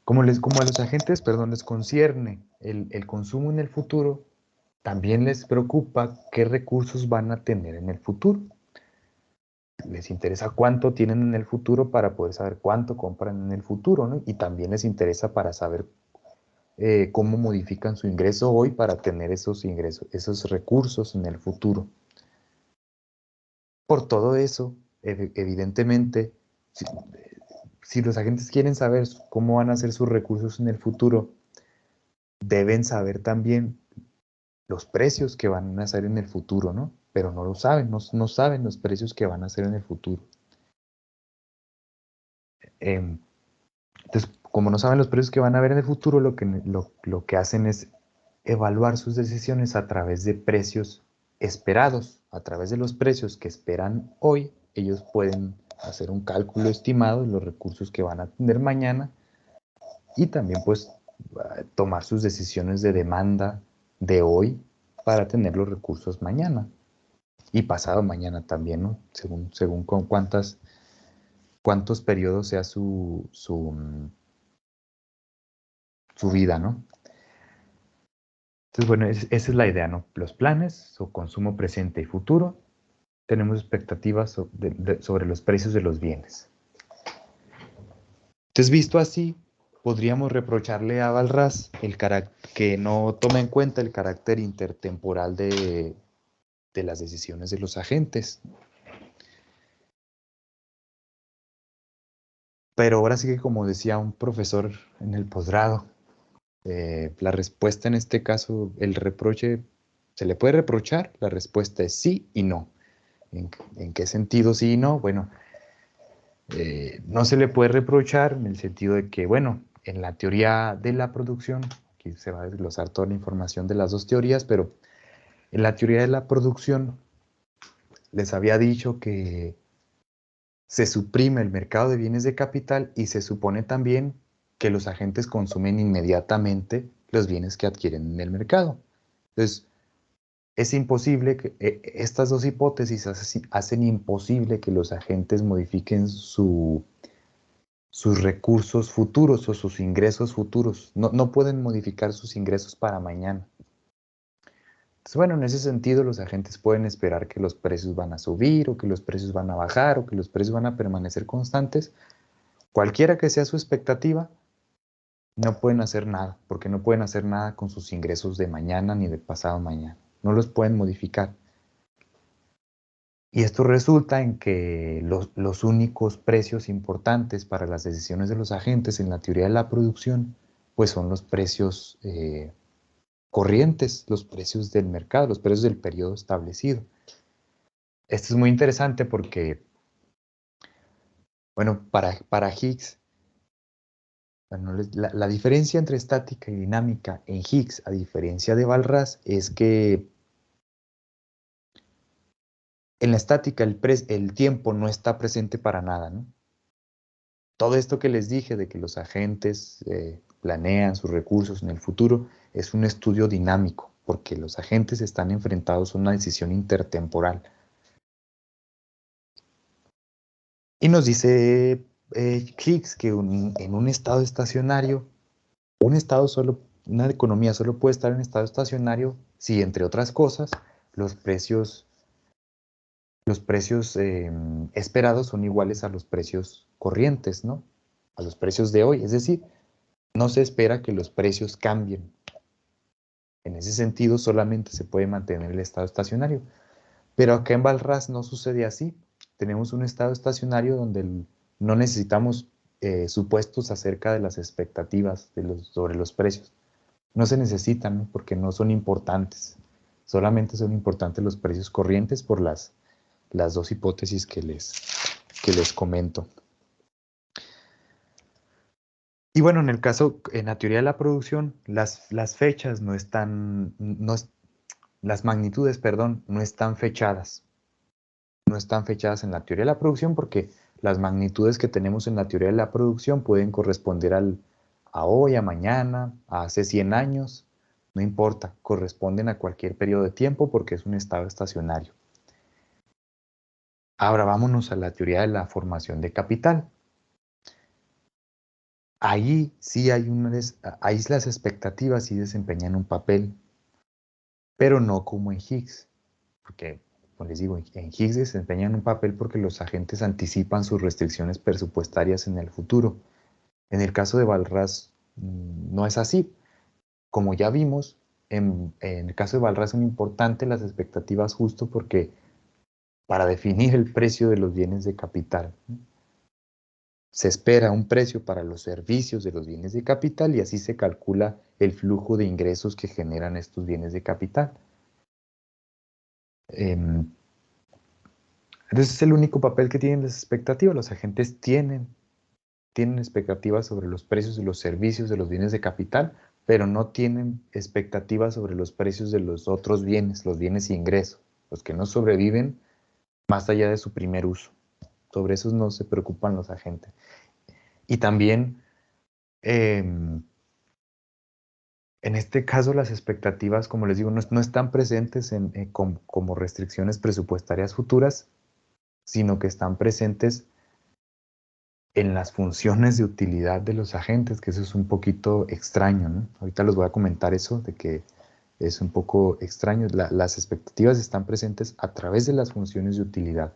Como a los agentes, perdón, les concierne el consumo en el futuro, también les preocupa qué recursos van a tener en el futuro. Les interesa cuánto tienen en el futuro para poder saber cuánto compran en el futuro, ¿no? Y también les interesa para saber cómo modifican su ingreso hoy para tener esos ingresos, esos recursos en el futuro. Por todo eso, evidentemente, si los agentes quieren saber cómo van a ser sus recursos en el futuro, deben saber también los precios que van a hacer en el futuro, ¿no? Pero no lo saben, no saben los precios que van a hacer en el futuro. Entonces, como no saben los precios que van a haber en el futuro, lo que hacen es evaluar sus decisiones a través de precios esperados. A través de los precios que esperan hoy, ellos pueden hacer un cálculo estimado de los recursos que van a tener mañana y también pues tomar sus decisiones de demanda de hoy para tener los recursos mañana y pasado mañana también, ¿no? Según con cuántos periodos sea su vida, ¿no? Entonces, bueno, esa es la idea, ¿no? Los planes, su consumo presente y futuro, tenemos expectativas sobre los precios de los bienes. Entonces, visto así, podríamos reprocharle a Balras que no toma en cuenta el carácter intertemporal de las decisiones de los agentes. Pero ahora sí que, como decía un profesor en el posgrado, la respuesta en este caso, el reproche, ¿se le puede reprochar? La respuesta es sí y no. ¿En qué sentido sí y no? Bueno, no se le puede reprochar en el sentido de que, bueno, en la teoría de la producción, aquí se va a desglosar toda la información de las dos teorías, pero en la teoría de la producción les había dicho que se suprime el mercado de bienes de capital y se supone también que los agentes consumen inmediatamente los bienes que adquieren en el mercado. Entonces, es imposible que estas dos hipótesis hacen imposible que los agentes modifiquen sus recursos futuros o sus ingresos futuros. No pueden modificar sus ingresos para mañana. Entonces, bueno, en ese sentido, los agentes pueden esperar que los precios van a subir o que los precios van a bajar o que los precios van a permanecer constantes. Cualquiera que sea su expectativa, no pueden hacer nada, porque no pueden hacer nada con sus ingresos de mañana ni de pasado mañana. No los pueden modificar. Y esto resulta en que los únicos precios importantes para las decisiones de los agentes en la teoría de la producción, pues son los precios corrientes, los precios del mercado, los precios del periodo establecido. Esto es muy interesante porque, bueno, para Higgs, bueno, la diferencia entre estática y dinámica en Higgs, a diferencia de Walras, es que en la estática el tiempo no está presente para nada, ¿no? Todo esto que les dije de que los agentes planean sus recursos en el futuro es un estudio dinámico, porque los agentes están enfrentados a una decisión intertemporal. Y nos dice Higgs que en un estado estacionario, una economía solo puede estar en estado estacionario si, entre otras cosas, los precios esperados son iguales a los precios corrientes, ¿no? A los precios de hoy. Es decir, no se espera que los precios cambien. En ese sentido, solamente se puede mantener el estado estacionario. Pero acá en Balras no sucede así. Tenemos un estado estacionario donde no necesitamos supuestos acerca de las expectativas sobre los precios. No se necesitan, ¿no? Porque no son importantes. Solamente son importantes los precios corrientes por las dos hipótesis que les comento. Y bueno, en la teoría de la producción, las fechas no están, las magnitudes, perdón, no están fechadas. No están fechadas en la teoría de la producción porque las magnitudes que tenemos en la teoría de la producción pueden corresponder a hoy, a mañana, a hace 100 años, no importa, corresponden a cualquier periodo de tiempo porque es un estado estacionario. Ahora vámonos a la teoría de la formación de capital. Ahí sí ahí las expectativas sí desempeñan un papel, pero no como en Higgs, porque, como les digo, en Higgs desempeñan un papel porque los agentes anticipan sus restricciones presupuestarias en el futuro. En el caso de Walras no es así. Como ya vimos, en el caso de Walras son importantes las expectativas justo porque para definir el precio de los bienes de capital, ¿no? Se espera un precio para los servicios de los bienes de capital y así se calcula el flujo de ingresos que generan estos bienes de capital. Entonces es el único papel que tienen las expectativas. Los agentes tienen expectativas sobre los precios de los servicios de los bienes de capital, pero no tienen expectativas sobre los precios de los otros bienes, los bienes y ingresos, los que no sobreviven más allá de su primer uso. Sobre esos no se preocupan los agentes. Y también, en este caso, las expectativas, como les digo, no están presentes como restricciones presupuestarias futuras, sino que están presentes en las funciones de utilidad de los agentes, que eso es un poquito extraño, ¿no? Ahorita les voy a comentar eso, de que es un poco extraño. Las expectativas están presentes a través de las funciones de utilidad.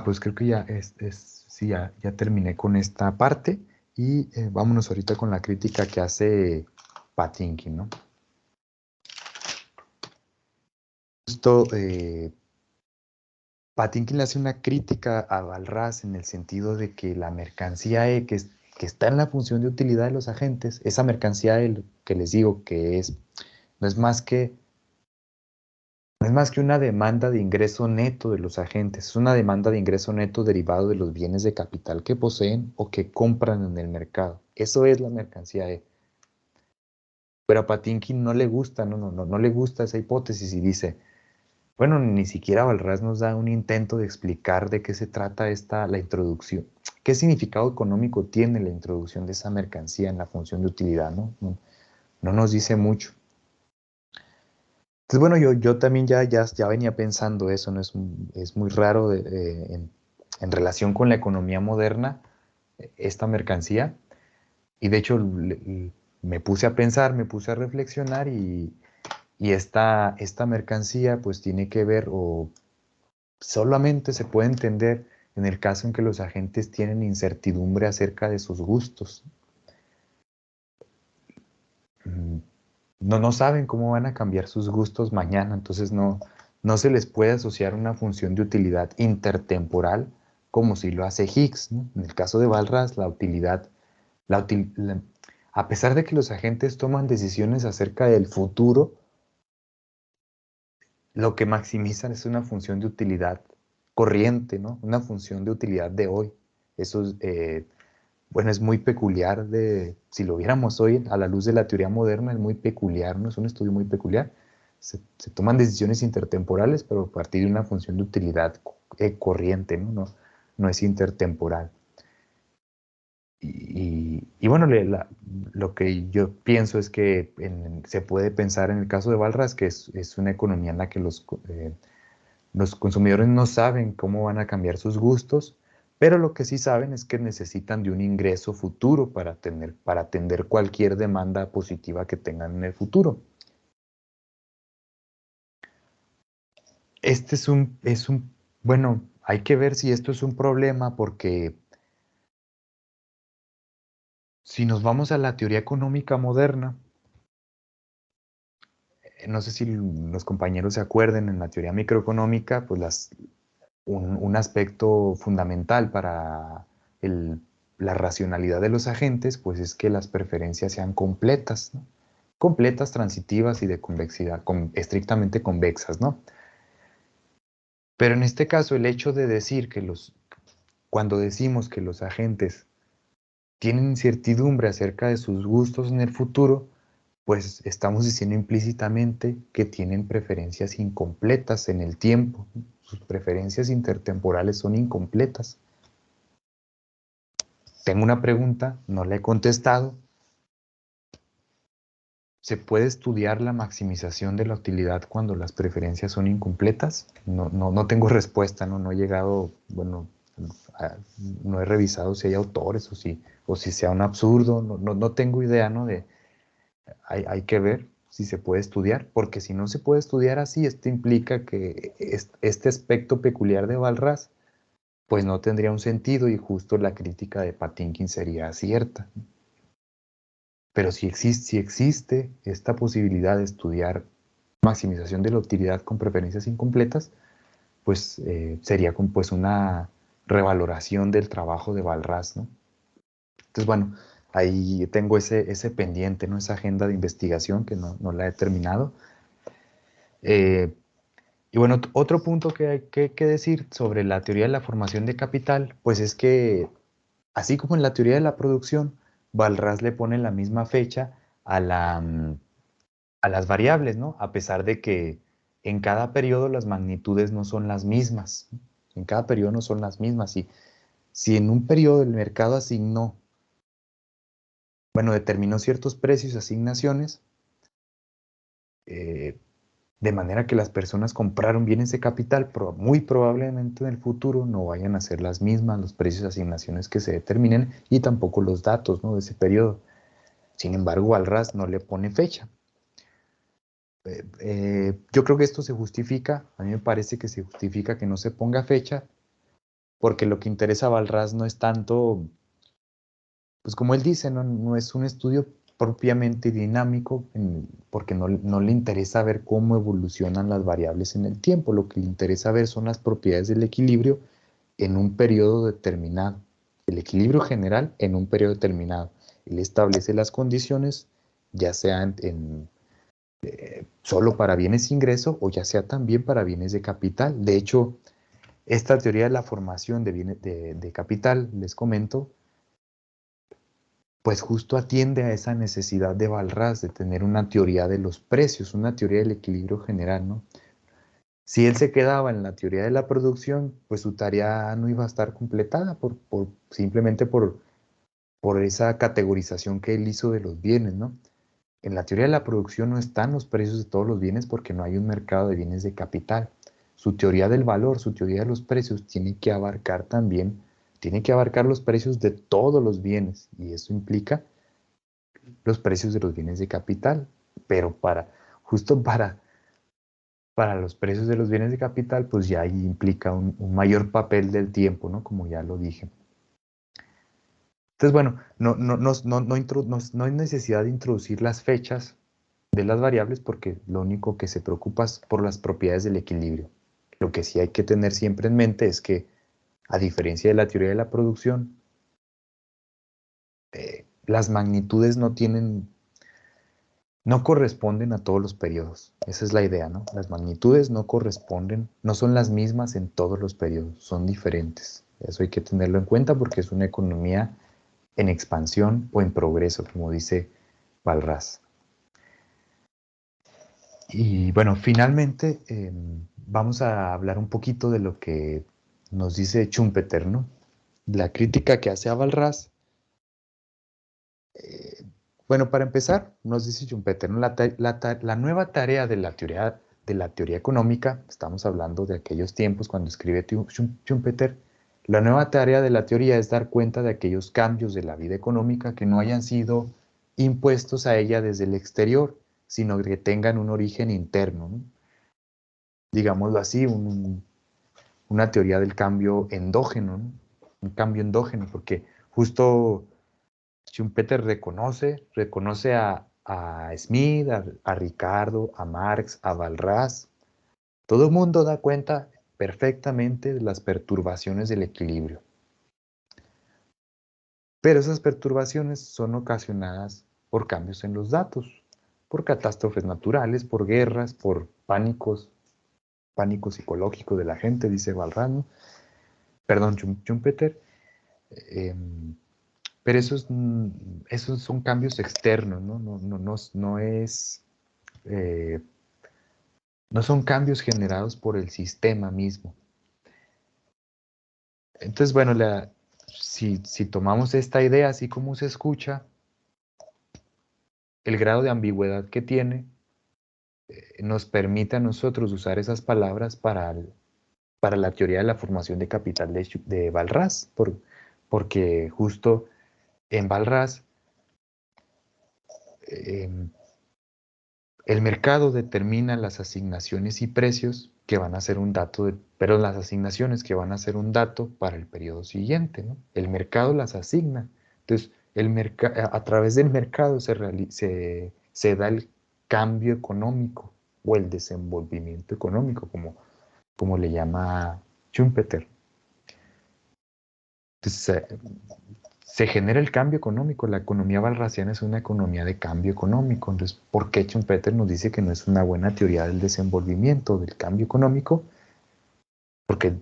Pues creo que sí, ya terminé con esta parte y vámonos ahorita con la crítica que hace Patinkin, ¿no? Justo, Patinkin le hace una crítica a Walras en el sentido de que la mercancía que está en la función de utilidad de los agentes, esa mercancía que les digo que no es más que, no es más que una demanda de ingreso neto de los agentes, es una demanda de ingreso neto derivado de los bienes de capital que poseen o que compran en el mercado. Eso es la mercancía E. Pero a Patinkin no le gusta, no le gusta esa hipótesis y dice, bueno, ni siquiera Walras nos da un intento de explicar de qué se trata la introducción. ¿Qué significado económico tiene la introducción de esa mercancía en la función de utilidad? No nos dice mucho. Entonces, bueno, yo también ya venía pensando eso, ¿no? Es muy raro en relación con la economía moderna, esta mercancía. Y de hecho me puse a pensar, me puse a reflexionar y esta mercancía pues tiene que ver o solamente se puede entender en el caso en que los agentes tienen incertidumbre acerca de sus gustos. No saben cómo van a cambiar sus gustos mañana, entonces no se les puede asociar una función de utilidad intertemporal como si lo hace Higgs, ¿no? En el caso de Walras, a pesar de que los agentes toman decisiones acerca del futuro, lo que maximizan es una función de utilidad corriente, ¿no? Una función de utilidad de hoy. Eso bueno, es muy peculiar si lo viéramos hoy a la luz de la teoría moderna, es muy peculiar, ¿no? Es un estudio muy peculiar. Se toman decisiones intertemporales, pero a partir de una función de utilidad corriente, ¿no? No es intertemporal. Y bueno, lo que yo pienso es que se puede pensar en el caso de Walras que es una economía en la que los consumidores no saben cómo van a cambiar sus gustos, pero lo que sí saben es que necesitan de un ingreso futuro para atender cualquier demanda positiva que tengan en el futuro. Bueno, hay que ver si esto es un problema porque si nos vamos a la teoría económica moderna, no sé si los compañeros se acuerden, en la teoría microeconómica, pues un aspecto fundamental para la racionalidad de los agentes, pues es que las preferencias sean completas, ¿no? Completas, transitivas y de convexidad, estrictamente convexas, ¿no? Pero en este caso, el hecho de decir cuando decimos que los agentes tienen incertidumbre acerca de sus gustos en el futuro, pues estamos diciendo implícitamente que tienen preferencias incompletas en el tiempo. Sus preferencias intertemporales son incompletas. Tengo una pregunta, no la he contestado. ¿Se puede estudiar la maximización de la utilidad cuando las preferencias son incompletas? No tengo respuesta, no he llegado, bueno, no he revisado si hay autores o si sea un absurdo, no tengo idea, ¿no? Hay que ver si se puede estudiar, porque si no se puede estudiar así, esto implica que este aspecto peculiar de Walras, pues no tendría un sentido y justo la crítica de Patinkin sería cierta. Pero si existe esta posibilidad de estudiar maximización de la utilidad con preferencias incompletas, pues sería pues una revaloración del trabajo de Walras, ¿no? Entonces, bueno, ahí tengo ese pendiente, ¿no? Esa agenda de investigación que no la he terminado. Y bueno, otro punto que hay que decir sobre la teoría de la formación de capital, pues es que, así como en la teoría de la producción, Walras le pone la misma fecha a a las variables, ¿no? A pesar de que en cada periodo las magnitudes no son las mismas. En cada periodo no son las mismas. Y si en un periodo el mercado asignó, bueno, determinó ciertos precios y asignaciones, eh, de manera que las personas compraron bienes de capital, pero muy probablemente en el futuro no vayan a ser las mismas los precios y asignaciones que se determinen y tampoco los datos, ¿no?, de ese periodo. Sin embargo, Walras no le pone fecha. Yo creo que esto se justifica, a mí me parece que se justifica que no se ponga fecha, porque lo que interesa a Walras no es tanto, pues como él dice, no es un estudio propiamente dinámico, porque no le interesa ver cómo evolucionan las variables en el tiempo, lo que le interesa ver son las propiedades del equilibrio en un periodo determinado, el equilibrio general en un periodo determinado. Él establece las condiciones, ya sea solo para bienes de ingreso o ya sea también para bienes de capital. De hecho, esta teoría de la formación de bienes de capital, les comento, pues justo atiende a esa necesidad de Walras de tener una teoría de los precios, una teoría del equilibrio general, ¿no? Si él se quedaba en la teoría de la producción, pues su tarea no iba a estar completada simplemente por esa categorización que él hizo de los bienes, ¿no? En la teoría de la producción no están los precios de todos los bienes porque no hay un mercado de bienes de capital. Su teoría del valor, su teoría de los precios tiene que abarcar también, tiene que abarcar los precios de todos los bienes y eso implica los precios de los bienes de capital. Pero justo para los precios de los bienes de capital, pues ya ahí implica un mayor papel del tiempo, ¿no? Como ya lo dije. Entonces, bueno, no hay necesidad de introducir las fechas de las variables porque lo único que se preocupa es por las propiedades del equilibrio. Lo que sí hay que tener siempre en mente es que, a diferencia de la teoría de la producción, las magnitudes no corresponden a todos los periodos. Esa es la idea, ¿no? Las magnitudes no corresponden, no son las mismas en todos los periodos, son diferentes. Eso hay que tenerlo en cuenta porque es una economía en expansión o en progreso, como dice Walras. Y bueno, finalmente vamos a hablar un poquito de lo que nos dice Schumpeter, ¿no? La crítica que hace a Walras. Bueno, para empezar, nos dice Schumpeter, ¿no? La nueva tarea de la teoría económica, estamos hablando de aquellos tiempos cuando escribe Schumpeter, la nueva tarea de la teoría es dar cuenta de aquellos cambios de la vida económica que no hayan sido impuestos a ella desde el exterior, sino que tengan un origen interno, ¿no? Digámoslo así, una teoría del cambio endógeno, ¿no? Un cambio endógeno, porque justo Schumpeter reconoce a Smith, a Ricardo, a Marx, a Walras. Todo el mundo da cuenta perfectamente de las perturbaciones del equilibrio. Pero esas perturbaciones son ocasionadas por cambios en los datos, por catástrofes naturales, por guerras, por pánico psicológico de la gente, dice Walras, ¿no? Perdón, Schumpeter. pero esos son cambios externos, ¿no? No es, no son cambios generados por el sistema mismo. Entonces, bueno, si tomamos esta idea así como se escucha, el grado de ambigüedad que tiene nos permite a nosotros usar esas palabras para la teoría de la formación de capital de Walras, porque justo en Walras el mercado determina las asignaciones y precios que van a ser un dato, pero las asignaciones que van a ser un dato para el periodo siguiente, ¿no? El mercado las asigna. Entonces, a través del mercado se da el cambio económico o el desenvolvimiento económico, como le llama Schumpeter. Entonces, se genera el cambio económico. La economía walrasiana es una economía de cambio económico. Entonces, ¿por qué Schumpeter nos dice que no es una buena teoría del desenvolvimiento, del cambio económico? Porque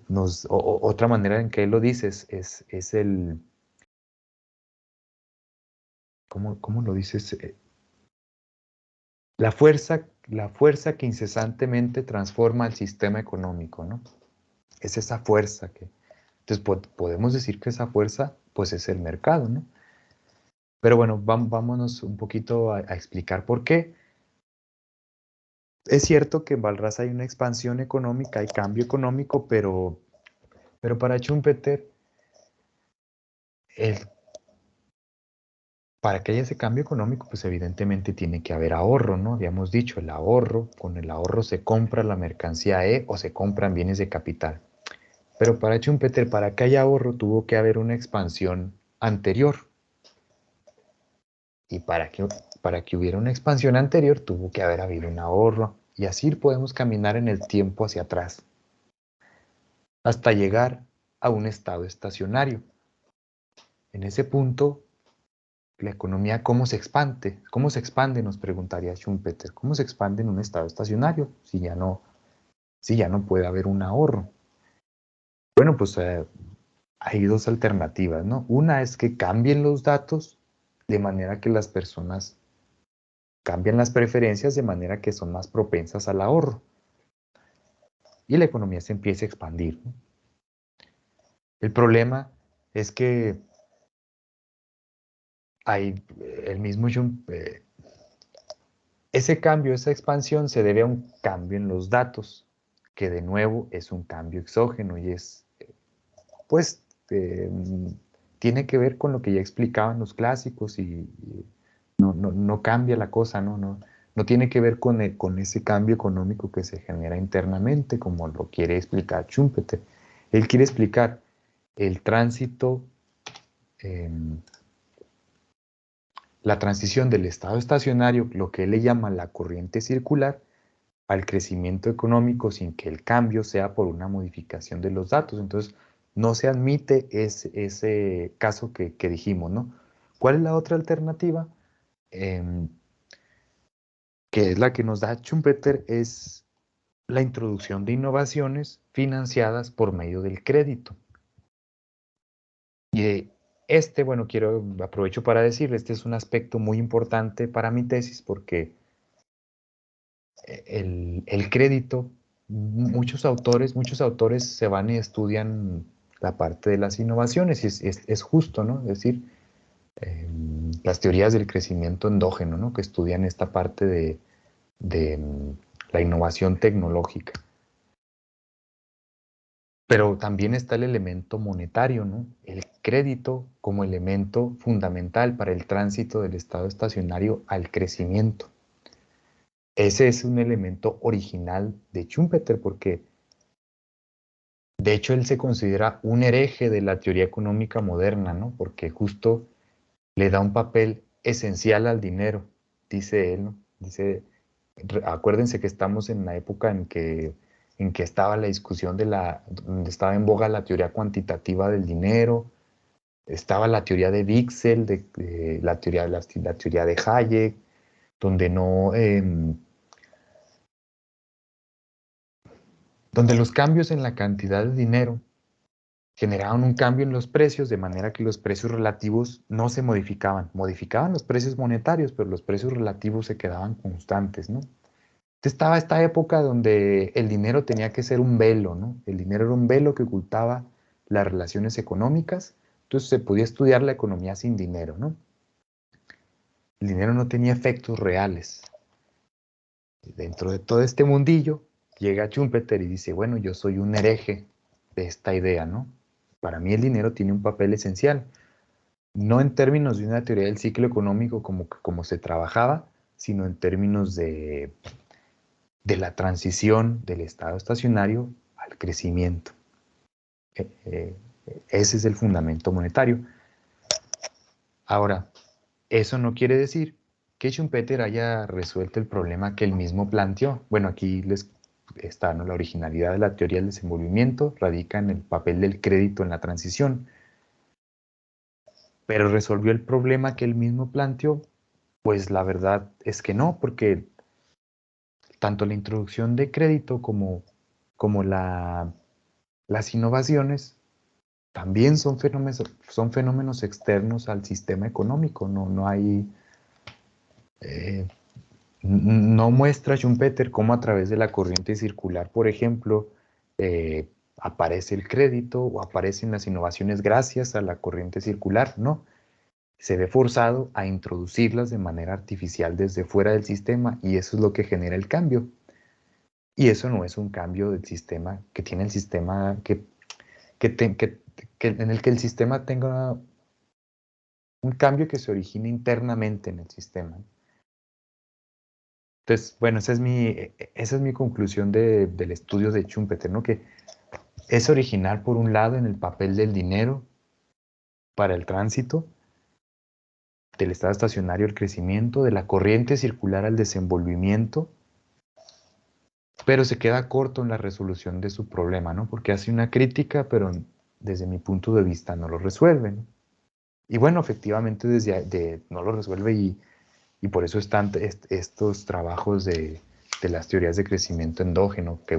otra manera en que él lo dice es el... ¿Cómo lo dices? La fuerza que incesantemente transforma el sistema económico, ¿no? Es esa fuerza que... Entonces, podemos decir que esa fuerza, pues, es el mercado, ¿no? Pero bueno, vámonos un poquito a explicar por qué. Es cierto que en Walras hay una expansión económica, hay cambio económico, pero para Schumpeter, para que haya ese cambio económico, pues evidentemente tiene que haber ahorro, ¿no? Habíamos dicho, el ahorro, con el ahorro se compra la mercancía E o se compran bienes de capital. Pero para Schumpeter, para que haya ahorro, tuvo que haber una expansión anterior. Y para que hubiera una expansión anterior, tuvo que haber habido un ahorro. Y así podemos caminar en el tiempo hacia atrás, hasta llegar a un estado estacionario. En ese punto, la economía, ¿cómo se expande? ¿Cómo se expande? Nos preguntaría Schumpeter. ¿Cómo se expande en un estado estacionario si ya no puede haber un ahorro? Bueno, pues hay dos alternativas, ¿no? Una es que cambien los datos de manera que las personas cambian las preferencias de manera que son más propensas al ahorro. Y la economía se empieza a expandir, ¿no? El problema es que hay el mismo ese cambio, esa expansión se debe a un cambio en los datos, que de nuevo es un cambio exógeno y pues, tiene que ver con lo que ya explicaban los clásicos y no cambia la cosa, no tiene que ver con ese cambio económico que se genera internamente, como lo quiere explicar Schumpeter. Él quiere explicar el tránsito, la transición del estado estacionario, lo que él le llama la corriente circular, al crecimiento económico sin que el cambio sea por una modificación de los datos. Entonces, no se admite ese caso que dijimos, ¿no? ¿Cuál es la otra alternativa? Que es la que nos da Schumpeter, es la introducción de innovaciones financiadas por medio del crédito. Y bueno, aprovecho para decir, este es un aspecto muy importante para mi tesis porque el crédito, muchos autores se van y estudian la parte de las innovaciones y es justo, ¿no? Es decir, las teorías del crecimiento endógeno, ¿no? Que estudian esta parte de la innovación tecnológica. Pero también está el elemento monetario, ¿no? El crédito como elemento fundamental para el tránsito del estado estacionario al crecimiento. Ese es un elemento original de Schumpeter porque, de hecho, él se considera un hereje de la teoría económica moderna, ¿no? Porque justo le da un papel esencial al dinero, dice él, ¿no? Dice, acuérdense que estamos en la época en que estaba la discusión donde estaba en boga la teoría cuantitativa del dinero, estaba la teoría de Wiesel, la teoría de Hayek, donde donde los cambios en la cantidad de dinero generaban un cambio en los precios, de manera que los precios relativos no se modificaban. Modificaban los precios monetarios, pero los precios relativos se quedaban constantes, ¿no? Entonces estaba esta época donde el dinero tenía que ser un velo, ¿no? El dinero era un velo que ocultaba las relaciones económicas, entonces se podía estudiar la economía sin dinero, ¿no? El dinero no tenía efectos reales. Dentro de todo este mundillo, llega Schumpeter y dice, bueno, yo soy un hereje de esta idea, ¿no? Para mí el dinero tiene un papel esencial, no en términos de una teoría del ciclo económico como se trabajaba, sino en términos de la transición del estado estacionario al crecimiento. Ese es el fundamento monetario. Ahora, eso no quiere decir que Schumpeter haya resuelto el problema que él mismo planteó. Bueno, aquí les está, ¿no? La originalidad de la teoría del desenvolvimiento radica en el papel del crédito en la transición, pero resolvió el problema que él mismo planteó. Pues la verdad es que no, porque tanto la introducción de crédito como las innovaciones también son fenómenos externos al sistema económico. No hay, eh, no muestra Schumpeter cómo a través de la corriente circular, por ejemplo, aparece el crédito o aparecen las innovaciones gracias a la corriente circular. No, se ve forzado a introducirlas de manera artificial desde fuera del sistema y eso es lo que genera el cambio. Y eso no es un cambio del sistema que tiene el sistema, en el que el sistema tenga un cambio que se origina internamente en el sistema. Entonces, bueno, esa es mi conclusión del estudio de Schumpeter, ¿no? Que es original, por un lado, en el papel del dinero para el tránsito, del estado estacionario al crecimiento, de la corriente circular al desenvolvimiento, pero se queda corto en la resolución de su problema, ¿no? Porque hace una crítica, pero desde mi punto de vista no lo resuelve, ¿no? Y bueno, efectivamente no lo resuelve y por eso están estos trabajos de las teorías de crecimiento endógeno que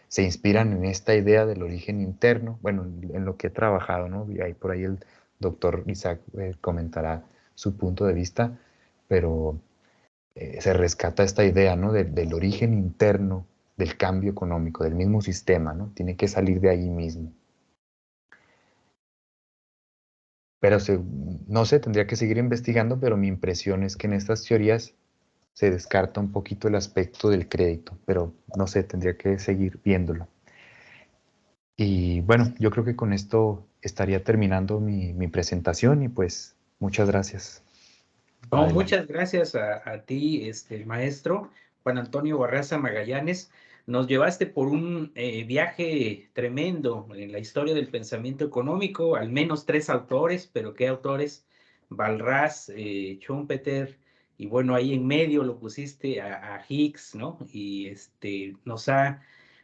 se inspiran en esta idea del origen interno, bueno, en lo que he trabajado, ¿no? Y ahí por ahí el doctor Isaac comentará su punto de vista, pero se rescata esta idea, ¿no? Del origen interno del cambio económico, del mismo sistema, ¿no? Tiene que salir de ahí mismo. Pero no sé, tendría que seguir investigando, pero mi impresión es que en estas teorías se descarta un poquito el aspecto del crédito, pero no sé, tendría que seguir viéndolo. Y bueno, yo creo que con esto estaría terminando mi presentación y pues muchas gracias. No, Adelante. muchas gracias a ti, maestro Juan Antonio Barraza Magallanes. Nos llevaste por un viaje tremendo en la historia del pensamiento económico, al menos tres autores, pero ¿qué autores? Balras, Schumpeter, y bueno, ahí en medio lo pusiste a Higgs, ¿no? Y nos ha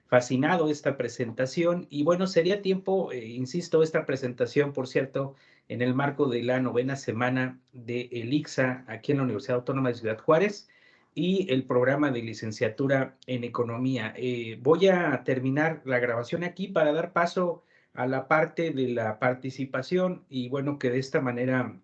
fascinado esta presentación. Y bueno, sería tiempo, insisto, esta presentación, por cierto, en el marco de la novena semana de ELIXA aquí en la Universidad Autónoma de Ciudad Juárez y el programa de licenciatura en economía. Voy a terminar la grabación aquí para dar paso a la parte de la participación y bueno, que de esta manera